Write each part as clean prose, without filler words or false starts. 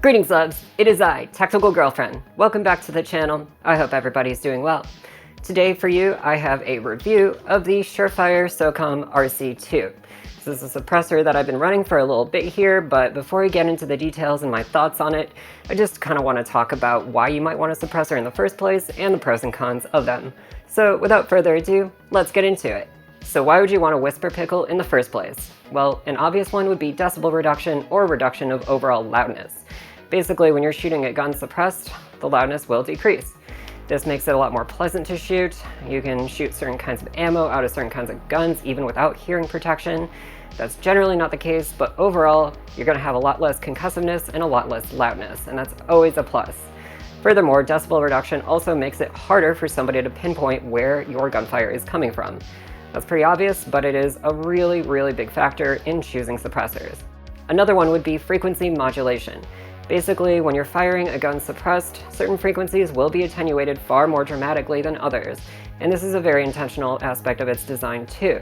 Greetings loves, it is I, Tactical Girlfriend. Welcome back to the channel. I hope everybody's doing well. Today for you, I have a review of the Surefire Socom RC2. This is a suppressor that I've been running for a little bit here, but before I get into the details and my thoughts on it, I just kind of want to talk about why you might want a suppressor in the first place and the pros and cons of them. So without further ado, let's get into it. So why would you want a whisper pickle in the first place? Well, an obvious one would be decibel reduction or reduction of overall loudness. Basically, when you're shooting a gun suppressed, the loudness will decrease. This makes it a lot more pleasant to shoot. You can shoot certain kinds of ammo out of certain kinds of guns even without hearing protection. That's generally not the case, but overall, you're going to have a lot less concussiveness and a lot less loudness, and that's always a plus. Furthermore, decibel reduction also makes it harder for somebody to pinpoint where your gunfire is coming from. That's pretty obvious, but it is a really big factor in choosing suppressors. Another one would be frequency modulation. Basically, when you're firing a gun suppressed, certain frequencies will be attenuated far more dramatically than others, and this is a very intentional aspect of its design too.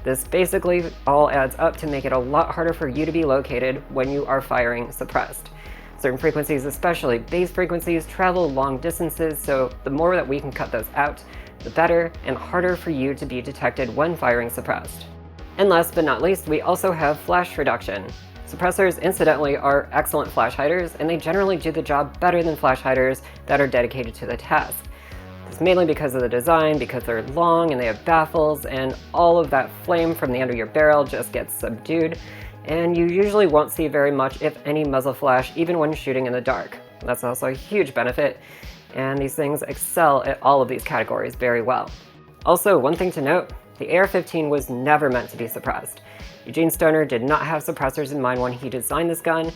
This basically all adds up to make it a lot harder for you to be located when you are firing suppressed. Certain frequencies, especially bass frequencies, travel long distances, so the more that we can cut those out, the better, and harder for you to be detected when firing suppressed. And last but not least, we also have flash reduction. Suppressors, incidentally, are excellent flash hiders, and they generally do the job better than flash hiders that are dedicated to the task. It's mainly because of the design, because they're long and they have baffles, and all of that flame from the end of your barrel just gets subdued, and you usually won't see very much, if any, muzzle flash even when shooting in the dark. That's also a huge benefit, and these things excel at all of these categories very well. Also, one thing to note, the AR-15 was never meant to be suppressed. Eugene Stoner did not have suppressors in mind when he designed this gun,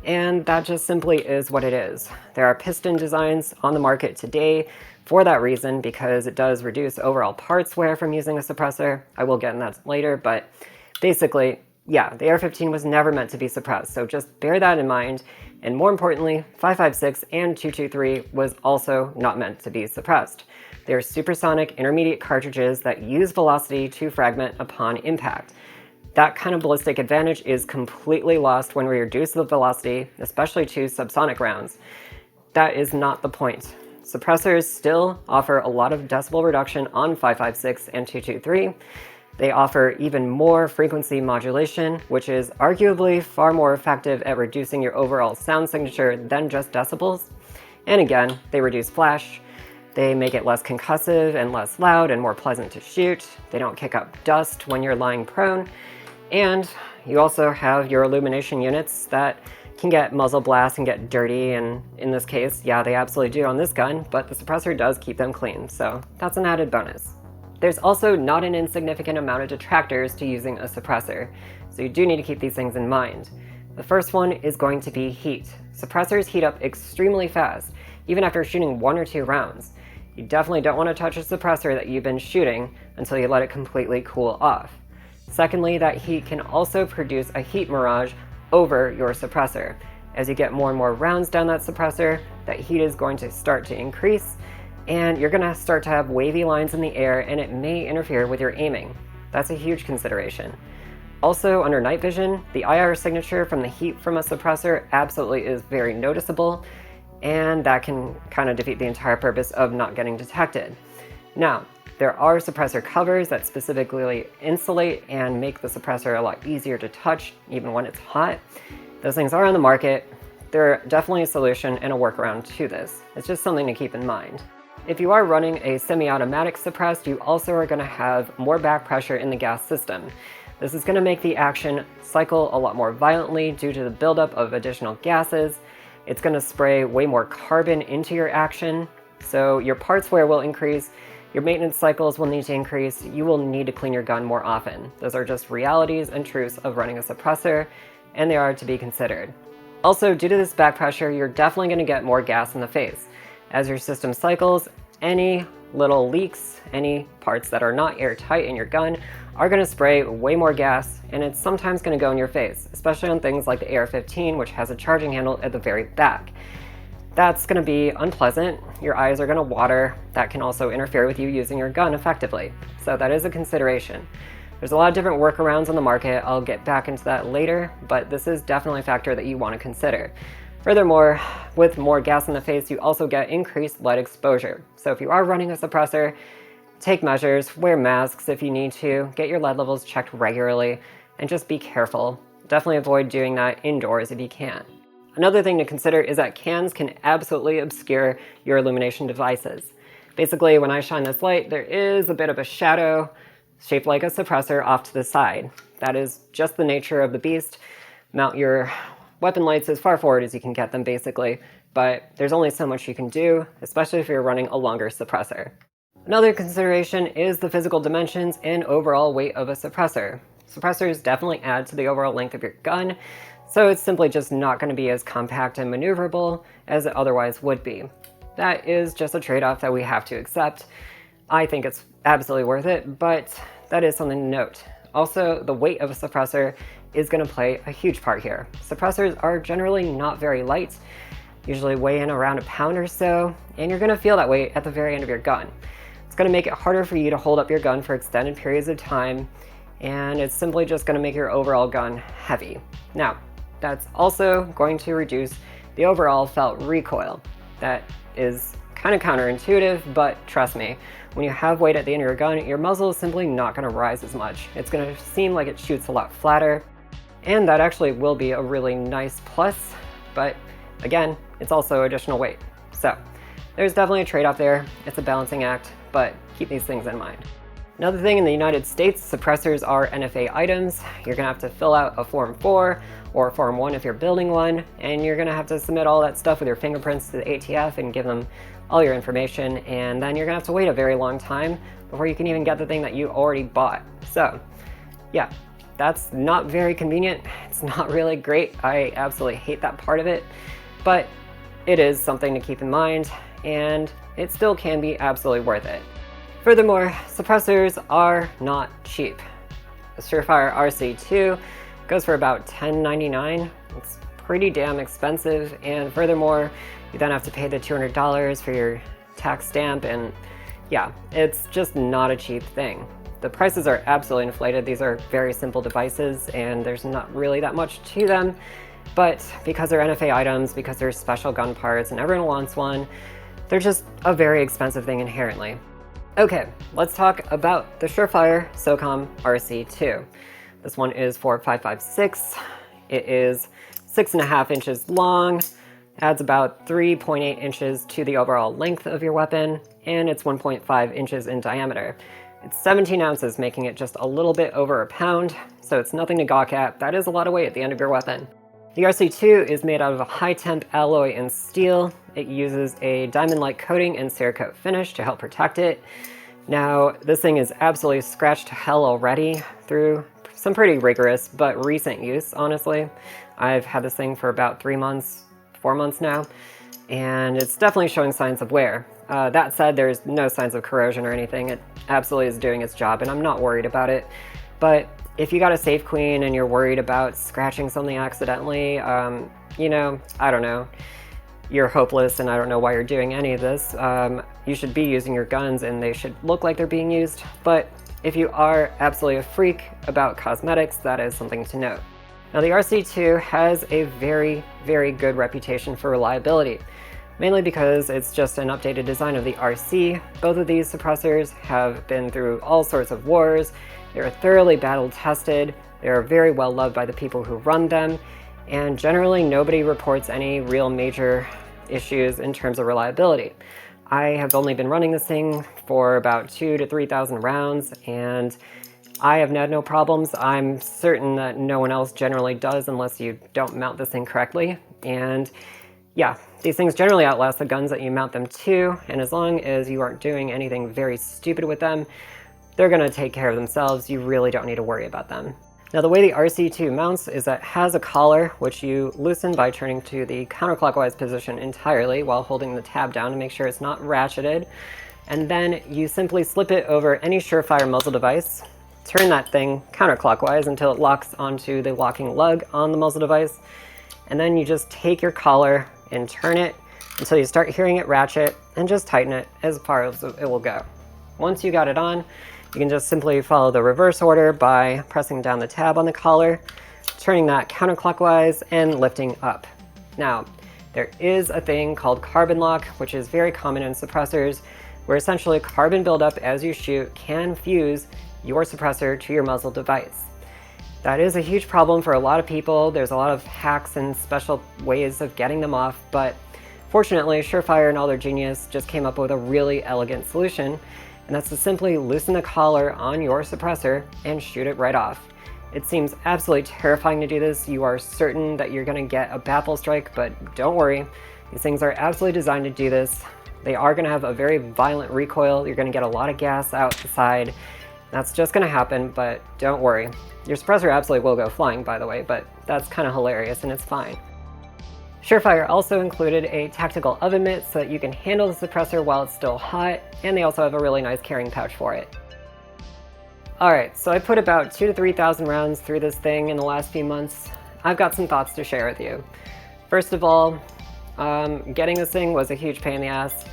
and that just simply is what it is. There are piston designs on the market today for that reason, because it does reduce overall parts wear from using a suppressor. I will get into that later, but basically, yeah, the AR-15 was never meant to be suppressed, so just bear that in mind. And more importantly, 5.56 and 2.23 was also not meant to be suppressed. They're supersonic intermediate cartridges that use velocity to fragment upon impact. That kind of ballistic advantage is completely lost when we reduce the velocity, especially to subsonic rounds. That is not the point. Suppressors still offer a lot of decibel reduction on 5.56 and 2.23. They offer even more frequency modulation, which is arguably far more effective at reducing your overall sound signature than just decibels. And again, they reduce flash. They make it less concussive and less loud and more pleasant to shoot. They don't kick up dust when you're lying prone. And you also have your illumination units that can get muzzle blast and get dirty, and in this case, yeah, they absolutely do on this gun, but the suppressor does keep them clean, so that's an added bonus. There's also not an insignificant amount of detractors to using a suppressor, so you do need to keep these things in mind. The first one is going to be heat. Suppressors heat up extremely fast, even after shooting 1 or 2 rounds. You definitely don't want to touch a suppressor that you've been shooting until you let it completely cool off. Secondly, that heat can also produce a heat mirage over your suppressor. As you get more and more rounds down that suppressor, that heat is going to start to increase, and you're going to start to have wavy lines in the air, and it may interfere with your aiming. That's a huge consideration. Also, under night vision, the IR signature from the heat from a suppressor absolutely is very noticeable, and that can kind of defeat the entire purpose of not getting detected. Now, there are suppressor covers that specifically insulate and make the suppressor a lot easier to touch, even when it's hot. Those things are on the market. They're definitely a solution and a workaround to this. It's just something to keep in mind. If you are running a semi-automatic suppressed, you also are going to have more back pressure in the gas system. This is going to make the action cycle a lot more violently due to the buildup of additional gases. It's going to spray way more carbon into your action, so your parts wear will increase. Your maintenance cycles will need to increase. You will need to clean your gun more often. Those are just realities and truths of running a suppressor, and they are to be considered. Also, due to this back pressure, you're definitely going to get more gas in the face. As your system cycles, any little leaks, any parts that are not airtight in your gun are going to spray way more gas, and it's sometimes going to go in your face, especially on things like the AR-15, which has a charging handle at the very back. That's going to be unpleasant. Your eyes are going to water. That can also interfere with you using your gun effectively. So that is a consideration. There's a lot of different workarounds on the market. I'll get back into that later, but this is definitely a factor that you want to consider. Furthermore, with more gas in the face, you also get increased lead exposure. So if you are running a suppressor, take measures, wear masks if you need to, get your lead levels checked regularly, and just be careful. Definitely avoid doing that indoors if you can. Another thing to consider is that cans can absolutely obscure your illumination devices. Basically, when I shine this light, there is a bit of a shadow shaped like a suppressor off to the side. That is just the nature of the beast. Mount your weapon lights as far forward as you can get them, basically, but there's only so much you can do, especially if you're running a longer suppressor. Another consideration is the physical dimensions and overall weight of a suppressor. Suppressors definitely add to the overall length of your gun, so it's simply just not going to be as compact and maneuverable as it otherwise would be. That is just a trade-off that we have to accept. I think it's absolutely worth it, but that is something to note. Also, the weight of a suppressor is going to play a huge part here. Suppressors are generally not very light, usually weigh in around a pound or so, and you're going to feel that weight at the very end of your gun. It's going to make it harder for you to hold up your gun for extended periods of time, and it's simply just going to make your overall gun heavy. Now, that's also going to reduce the overall felt recoil. That is kind of counterintuitive, but trust me, when you have weight at the end of your gun, your muzzle is simply not going to rise as much. It's going to seem like it shoots a lot flatter, and that actually will be a really nice plus, but again, it's also additional weight. So there's definitely a trade-off there. It's a balancing act, but keep these things in mind. Another thing, in the United States, suppressors are NFA items. You're going to have to fill out a Form 4 or Form 1 if you're building one, and you're going to have to submit all that stuff with your fingerprints to the ATF and give them all your information, and then you're going to have to wait a very long time before you can even get the thing that you already bought. So yeah, that's not very convenient. It's not really great. I absolutely hate that part of it, but it is something to keep in mind, and it still can be absolutely worth it. Furthermore, suppressors are not cheap. The Surefire RC2 goes for about $10.99. It's pretty damn expensive, and furthermore, you then have to pay the $200 for your tax stamp, and yeah, it's just not a cheap thing. The prices are absolutely inflated. These are very simple devices, and there's not really that much to them, but because they're NFA items, because they're special gun parts and everyone wants one, they're just a very expensive thing inherently. Okay, let's talk about the Surefire Socom RC2. This one is 4556. It is 6.5 inches long, adds about 3.8 inches to the overall length of your weapon, and it's 1.5 inches in diameter. It's 17 ounces, making it just a little bit over a pound, so it's nothing to gawk at. That is a lot of weight at the end of your weapon. The RC2 is made out of a high-temp alloy and steel. It uses a diamond-like coating and Cerakote finish to help protect it. Now, this thing is absolutely scratched to hell already through some pretty rigorous but recent use, honestly. I've had this thing for about 4 months now, and it's definitely showing signs of wear. That said, there's no signs of corrosion or anything. It absolutely is doing its job, and I'm not worried about it. But if you got a safe queen and you're worried about scratching something accidentally, you know, I don't know, you're hopeless and I don't know why you're doing any of this. You should be using your guns and they should look like they're being used. But if you are absolutely a freak about cosmetics, that is something to note. Now, the RC2 has a very, very good reputation for reliability, mainly because it's just an updated design of the RC. Both of these suppressors have been through all sorts of wars. They're thoroughly battle tested. They're very well loved by the people who run them, and generally nobody reports any real major issues in terms of reliability. I have only been running this thing for about 2,000 to 3,000 rounds, and I have had no problems. I'm certain that no one else generally does unless you don't mount this thing correctly. And yeah, these things generally outlast the guns that you mount them to, and as long as you aren't doing anything very stupid with them, they're going to take care of themselves. You really don't need to worry about them. Now, the way the RC2 mounts is that it has a collar, which you loosen by turning to the counterclockwise position entirely while holding the tab down to make sure it's not ratcheted. And then you simply slip it over any Surefire muzzle device, turn that thing counterclockwise until it locks onto the locking lug on the muzzle device, and then you just take your collar and turn it until you start hearing it ratchet, and just tighten it as far as it will go. Once you got it on, you can just simply follow the reverse order by pressing down the tab on the collar, turning that counterclockwise, and lifting up. Now, There is a thing called carbon lock, which is very common in suppressors, where essentially carbon buildup as you shoot can fuse your suppressor to your muzzle device. That is a huge problem for a lot of people. There's a lot of hacks and special ways of getting them off, but fortunately, Surefire and all their genius just came up with a really elegant solution, and that's to simply loosen the collar on your suppressor and shoot it right off. It seems absolutely terrifying to do this. You are certain that you're going to get a baffle strike, but don't worry. These things are absolutely designed to do this. They are going to have a very violent recoil. You're going to get a lot of gas out the side. That's just going to happen, but don't worry. Your suppressor absolutely will go flying, by the way, but that's kind of hilarious and it's fine. Surefire also included a tactical oven mitt so that you can handle the suppressor while it's still hot, and they also have a really nice carrying pouch for it. Alright, so I put about 2,000 to 3,000 rounds through this thing in the last few months. I've got some thoughts to share with you. First of all, getting this thing was a huge pain in the ass.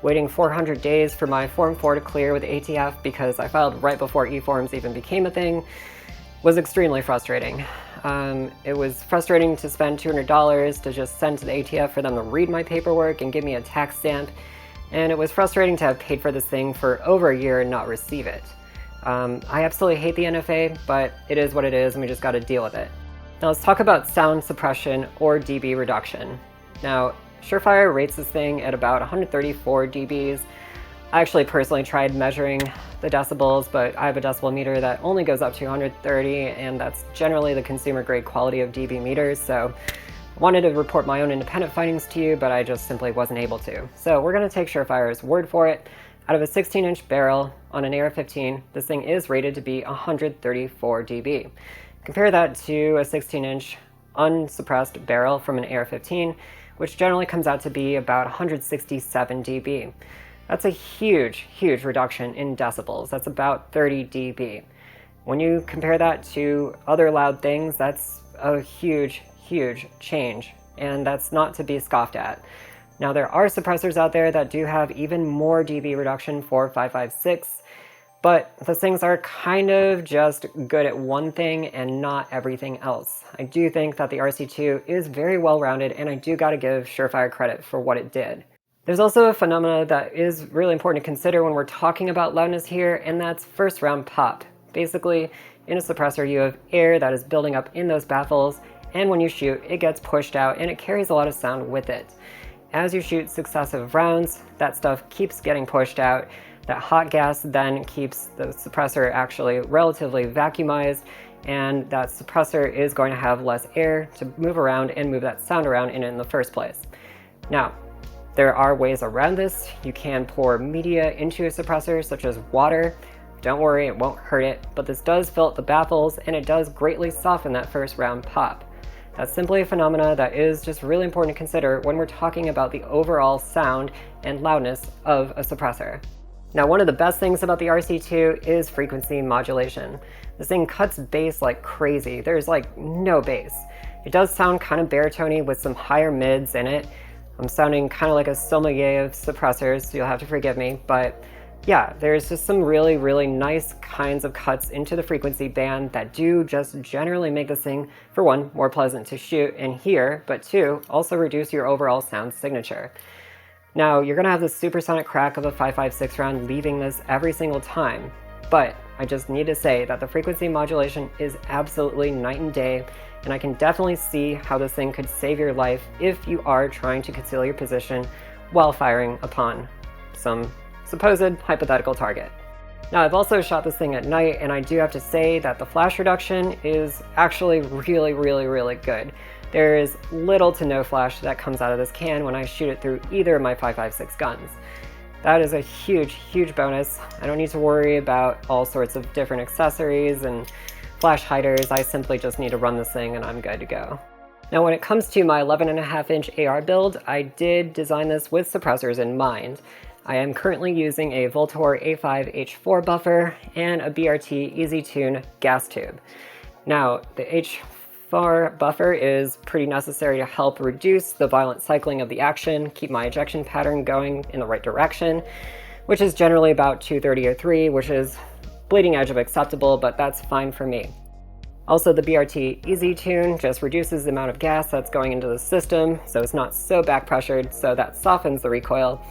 Waiting 400 days for my Form 4 to clear with ATF because I filed right before e-forms even became a thing was extremely frustrating. It was frustrating to spend $200 to just send to the ATF for them to read my paperwork and give me a tax stamp, and it was frustrating to have paid for this thing for over a year and not receive it. I absolutely hate the NFA, but it is what it is and we just got to deal with it. Now let's talk about sound suppression or dB reduction. Now, Surefire rates this thing at about 134 dBs. I actually personally tried measuring the decibels, but I have a decibel meter that only goes up to 130, and that's generally the consumer grade quality of dB meters, so I wanted to report my own independent findings to you, but I just simply wasn't able to. So we're going to take Surefire's word for it. Out of a 16-inch barrel on an AR-15, this thing is rated to be 134 dB. Compare that to a 16-inch unsuppressed barrel from an AR-15, which generally comes out to be about 167 dB. That's a huge, huge reduction in decibels. That's about 30 dB. When you compare that to other loud things, that's a huge, huge change, and that's not to be scoffed at. Now, there are suppressors out there that do have even more dB reduction for 556, but those things are kind of just good at one thing and not everything else. I do think that the RC2 is very well rounded, and I do gotta give Surefire credit for what it did. There's also a phenomena that is really important to consider when we're talking about loudness here, and that's first round pop. Basically, in a suppressor you have air that is building up in those baffles, and when you shoot, it gets pushed out and it carries a lot of sound with it. As you shoot successive rounds, that stuff keeps getting pushed out. That hot gas then keeps the suppressor actually relatively vacuumized, and that suppressor is going to have less air to move around and move that sound around in the first place. Now, there are ways around this. You can pour media into a suppressor, such as water. Don't worry, it won't hurt it, but this does fill up the baffles, and it does greatly soften that first round pop. That's simply a phenomena that is just really important to consider when we're talking about the overall sound and loudness of a suppressor. Now, one of the best things about the RC2 is frequency modulation. This thing cuts bass like crazy. There's like no bass. It does sound kind of baritone-y with some higher mids in it. I'm sounding kind of like a sommelier of suppressors, so you'll have to forgive me, but yeah, there's just some really, really nice kinds of cuts into the frequency band that do just generally make this thing, for one, more pleasant to shoot and hear, but two, also reduce your overall sound signature. Now, you're going to have the supersonic crack of a 5.56 round leaving this every single time, but I just need to say that the frequency modulation is absolutely night and day, and I can definitely see how this thing could save your life if you are trying to conceal your position while firing upon some supposed hypothetical target. Now, I've also shot this thing at night, and I do have to say that the flash reduction is actually really, really, really good. There is little to no flash that comes out of this can when I shoot it through either of my 5.56 guns. That is a huge, huge bonus. I don't need to worry about all sorts of different accessories and flash hiders. I simply just need to run this thing and I'm good to go. Now, when it comes to my 11.5-inch AR build, I did design this with suppressors in mind. I am currently using a Voltor A5H4 buffer and a BRT Easy Tune gas tube. Now, the H4 buffer is pretty necessary to help reduce the violent cycling of the action, keep my ejection pattern going in the right direction, which is generally about 230 or 3, which is bleeding edge of acceptable, but that's fine for me. Also, the BRT Easy Tune just reduces the amount of gas that's going into the system, so it's not so back pressured, so that softens the recoil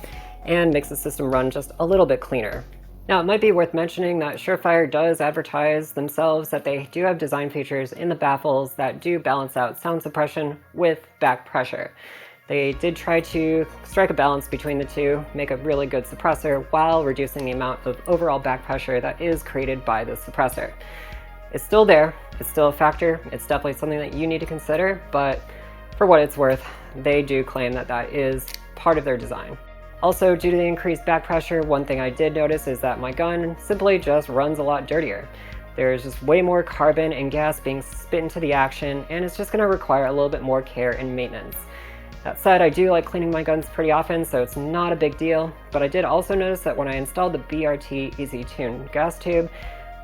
and makes the system run just a little bit cleaner. Now, it might be worth mentioning that Surefire does advertise themselves that they do have design features in the baffles that do balance out sound suppression with back pressure. They did try to strike a balance between the two, make a really good suppressor while reducing the amount of overall back pressure that is created by the suppressor. It's still there, it's still a factor, it's definitely something that you need to consider, but for what it's worth, they do claim that that is part of their design. Also, due to the increased back pressure, one thing I did notice is that my gun simply just runs a lot dirtier. There's just way more carbon and gas being spit into the action, and it's just going to require a little bit more care and maintenance. That said, I do like cleaning my guns pretty often, so it's not a big deal, but I did also notice that when I installed the BRT Easy Tune gas tube,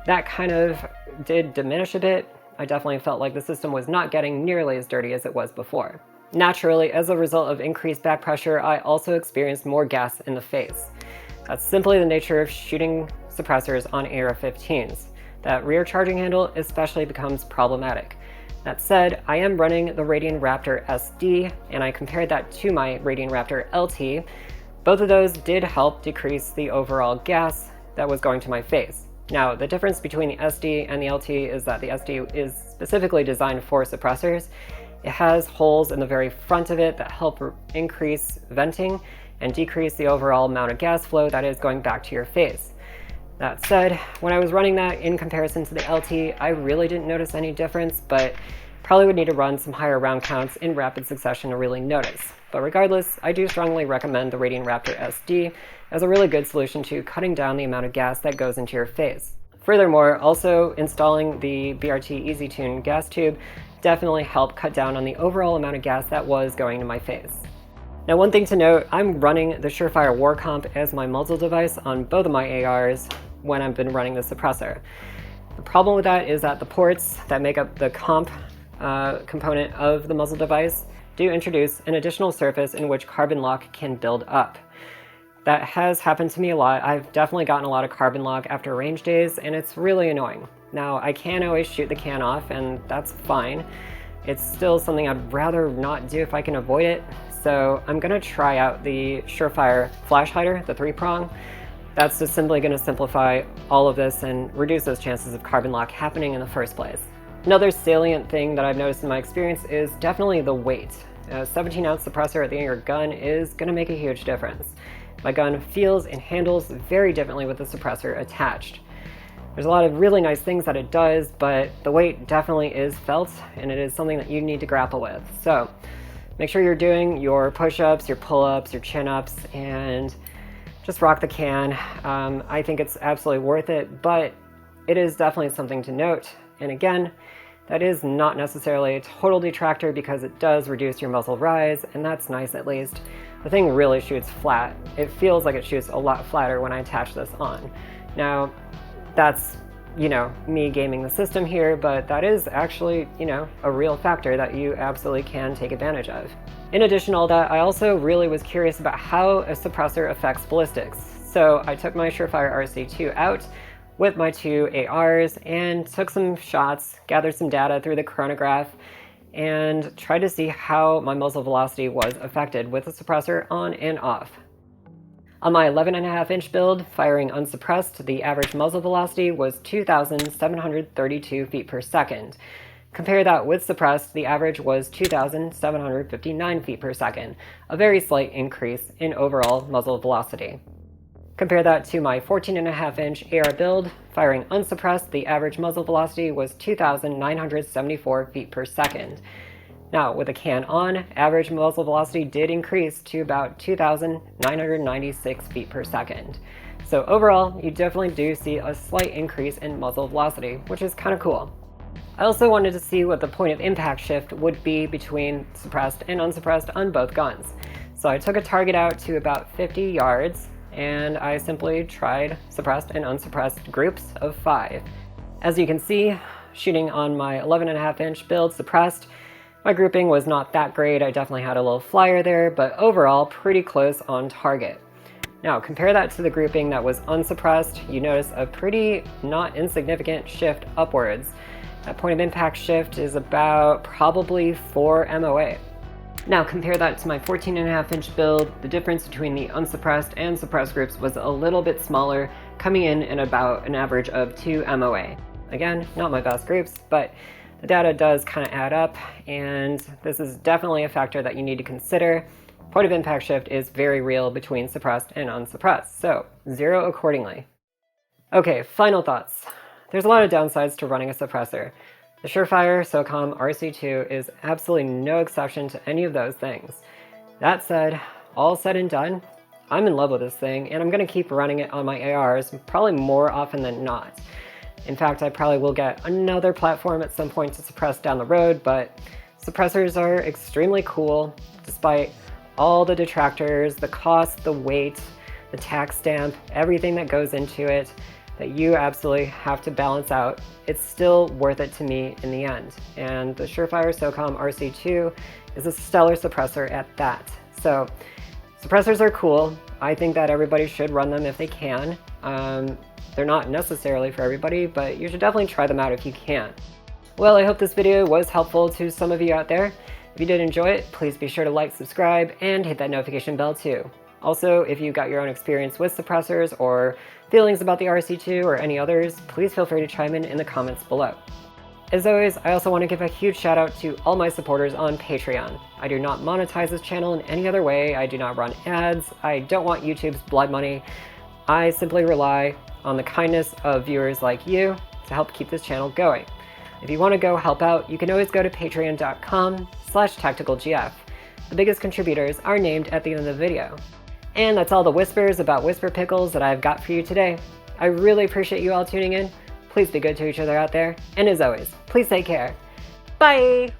that kind of did diminish a bit. I definitely felt like the system was not getting nearly as dirty as it was before. Naturally, as a result of increased back pressure, I also experienced more gas in the face. That's simply the nature of shooting suppressors on AR-15s. That rear charging handle especially becomes problematic. That said, I am running the Radian Raptor SD, and I compared that to my Radian Raptor LT. Both of those did help decrease the overall gas that was going to my face. Now, the difference between the SD and the LT is that the SD is specifically designed for suppressors. It has holes in the very front of it that help increase venting and decrease the overall amount of gas flow that is going back to your face. That said, when I was running that in comparison to the LT, I really didn't notice any difference, but probably would need to run some higher round counts in rapid succession to really notice. But regardless, I do strongly recommend the Radian Raptor SD as a really good solution to cutting down the amount of gas that goes into your face. Furthermore, also installing the BRT Easy Tune gas tube definitely helped cut down on the overall amount of gas that was going to my face. Now, one thing to note, I'm running the Surefire War Comp as my muzzle device on both of my ARs when I've been running the suppressor. The problem with that is that the ports that make up the comp component of the muzzle device do introduce an additional surface in which carbon lock can build up. That has happened to me a lot. I've definitely gotten a lot of carbon lock after range days, and it's really annoying. Now, I can always shoot the can off, and that's fine. It's still something I'd rather not do if I can avoid it, so I'm going to try out the Surefire flash hider, the 3-prong. That's just simply going to simplify all of this and reduce those chances of carbon lock happening in the first place. Another salient thing that I've noticed in my experience is definitely the weight. A 17-ounce suppressor at the end of your gun is going to make a huge difference. My gun feels and handles very differently with the suppressor attached. There's a lot of really nice things that it does, but the weight definitely is felt, and it is something that you need to grapple with. So make sure you're doing your push-ups, your pull-ups, your chin-ups, and just rock the can. I think it's absolutely worth it, but it is definitely something to note. And again, that is not necessarily a total detractor because it does reduce your muzzle rise, and that's nice at least. The thing really shoots flat. It feels like it shoots a lot flatter when I attach this on. Now, that's, me gaming the system here, but that is actually, a real factor that you absolutely can take advantage of. In addition to all that, I also really was curious about how a suppressor affects ballistics. So I took my Surefire RC2 out with my 2 ARs and took some shots, gathered some data through the chronograph, and tried to see how my muzzle velocity was affected with the suppressor on and off. On my 11.5-inch build, firing unsuppressed, the average muzzle velocity was 2,732 feet per second. Compare that with suppressed, the average was 2,759 feet per second, a very slight increase in overall muzzle velocity. Compare that to my 14.5-inch AR build, firing unsuppressed, the average muzzle velocity was 2,974 feet per second. Now, with a can on, average muzzle velocity did increase to about 2,996 feet per second. So overall, you definitely do see a slight increase in muzzle velocity, which is kind of cool. I also wanted to see what the point of impact shift would be between suppressed and unsuppressed on both guns. So I took a target out to about 50 yards, and I simply tried suppressed and unsuppressed groups of 5. As you can see, shooting on my 11.5-inch build suppressed, my grouping was not that great. I definitely had a little flyer there, but overall pretty close on target. Now compare that to the grouping that was unsuppressed, you notice a pretty not insignificant shift upwards. That point of impact shift is about probably 4 MOA. Now compare that to my 14.5-inch build. The difference between the unsuppressed and suppressed groups was a little bit smaller, coming in at about an average of 2 MOA. Again, not my best groups, but the data does kind of add up, and this is definitely a factor that you need to consider. Point of impact shift is very real between suppressed and unsuppressed, so 0 accordingly. Okay, final thoughts. There's a lot of downsides to running a suppressor. The Surefire Socom RC2 is absolutely no exception to any of those things. That said, all said and done, I'm in love with this thing, and I'm going to keep running it on my ARs probably more often than not. In fact, I probably will get another platform at some point to suppress down the road, but suppressors are extremely cool, despite all the detractors, the cost, the weight, the tax stamp, everything that goes into it that you absolutely have to balance out. It's still worth it to me in the end. And the Surefire Socom RC2 is a stellar suppressor at that. So suppressors are cool. I think that everybody should run them if they can. They're not necessarily for everybody, but you should definitely try them out if you can. Well, I hope this video was helpful to some of you out there. If you did enjoy it, please be sure to like, subscribe, and hit that notification bell too. Also, if you got your own experience with suppressors or feelings about the RC2 or any others, please feel free to chime in the comments below. As always, I also want to give a huge shout out to all my supporters on Patreon. I do not monetize this channel in any other way. I do not run ads. I don't want YouTube's blood money. I simply rely on the kindness of viewers like you to help keep this channel going. If you want to go help out, you can always go to patreon.com/tacticalgf. The biggest contributors are named at the end of the video. And that's all the whispers about Whisper Pickles that I've got for you today. I really appreciate you all tuning in. Please be good to each other out there. And as always, please take care. Bye!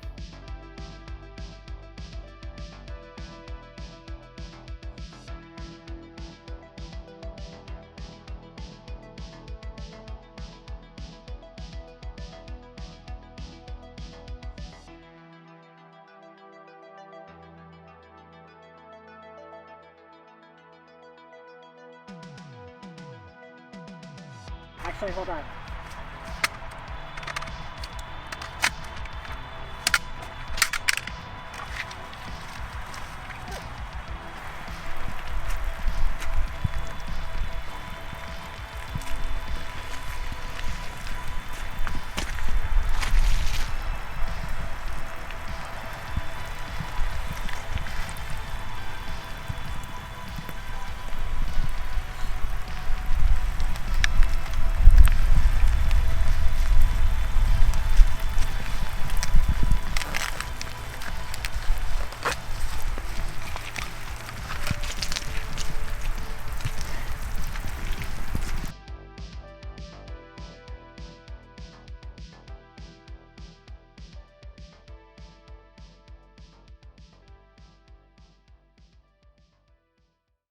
Actually, hold on.